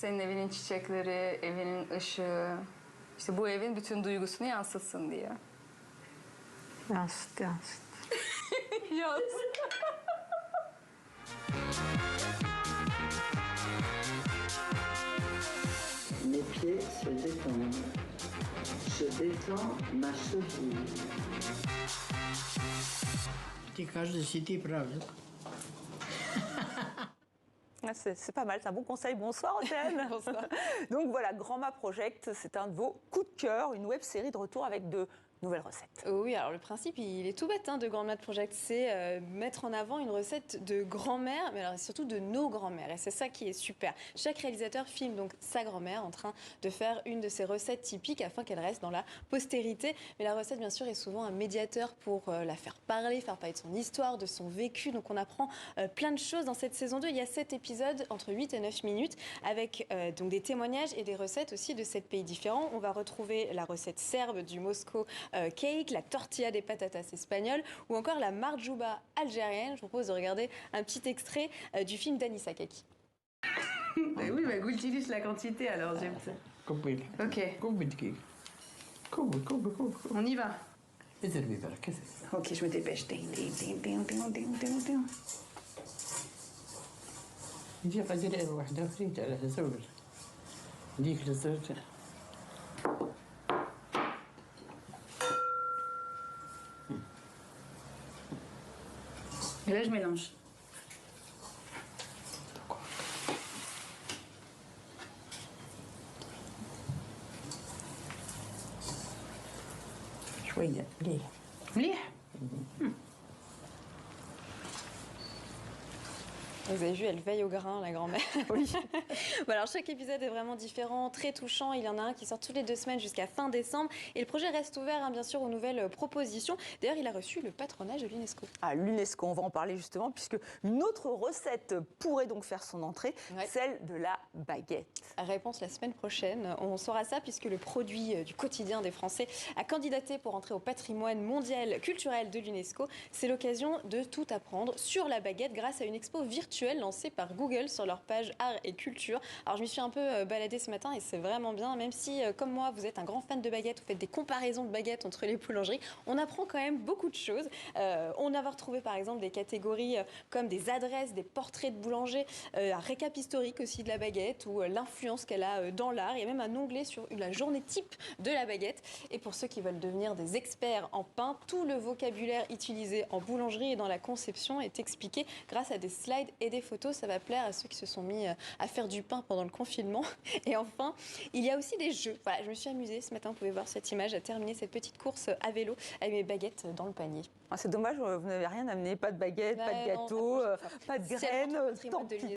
senin evinin çiçekleri, evinin ışığı, işte bu evin bütün duygusunu yansıtsın diye. Yansıt, yansıt. Yaz. Mes pieds se détendent. Je détends ma cheville. Ты каждый сидит, правда? C'est pas mal, c'est un bon conseil. Bonsoir Océane. Bonsoir. Donc voilà, Grandma Project, c'est un de vos coups de cœur, une web série de retour avec de nouvelles recettes. Oui, alors le principe, il est tout bête de Grandma Project, c'est mettre en avant une recette de grand-mère, mais alors surtout de nos grand-mères. Et c'est ça qui est super. Chaque réalisateur filme donc sa grand-mère en train de faire une de ses recettes typiques afin qu'elle reste dans la postérité. Mais la recette, bien sûr, est souvent un médiateur pour la faire parler de son histoire, de son vécu. Donc on apprend plein de choses dans cette saison 2. Il y a 7 épisodes entre 8 et 9 minutes avec donc des témoignages et des recettes aussi de 7 pays différents. On va retrouver la recette serbe du Moscow cake, la tortilla des patatas espagnoles ou encore la marjouba algérienne. Je vous propose de regarder un petit extrait du film d'Anissa Kaki. Oui, bah utilise la quantité alors, j'aime ça. قبل Ok, قبل دقيقة كوب on y va. اضربي بقى كذا Ok, je me dépêche. Ding, ding, ding, ding, ding, ding, ding, ding. دي قدر واحدة فريت على زوج ديك لزوج Et là, je mélange. شوية ليه مليح. Vous avez vu, elle veille au grain, la grand-mère. Oui. Voilà, alors chaque épisode est vraiment différent, très touchant. Il y en a un qui sort toutes les 2 semaines jusqu'à fin décembre. Et le projet reste ouvert, bien sûr, aux nouvelles propositions. D'ailleurs, il a reçu le patronage de l'UNESCO. À l'UNESCO, on va en parler justement, puisque une autre recette pourrait donc faire son entrée, Ouais. celle de la baguette. Réponse la semaine prochaine. On saura ça puisque le produit du quotidien des Français a candidaté pour entrer au patrimoine mondial culturel de l'UNESCO. C'est l'occasion de tout apprendre sur la baguette grâce à une expo virtuelle lancée par Google sur leur page art et culture. Alors je m'y suis un peu baladée ce matin et c'est vraiment bien, même si comme moi vous êtes un grand fan de baguettes, vous faites des comparaisons de baguettes entre les boulangeries, on apprend quand même beaucoup de choses. On va retrouver par exemple des catégories comme des adresses, des portraits de boulangers, un récap historique aussi de la baguette ou l'influence qu'elle a dans l'art. Il y a même un onglet sur la journée type de la baguette. Et pour ceux qui veulent devenir des experts en pain, tout le vocabulaire utilisé en boulangerie et dans la conception est expliqué grâce à des slides et des photos. Ça va plaire à ceux qui se sont mis à faire du pain pendant le confinement. Et enfin, il y a aussi des jeux. Voilà, je me suis amusée ce matin, vous pouvez voir cette image, à terminer cette petite course à vélo avec mes baguettes dans le panier. Ah, c'est dommage, vous n'avez rien amené, pas de baguette, pas de Ouais, non, gâteau, ça, pas de Si elle graines, rentre au patrimoine tant de pis.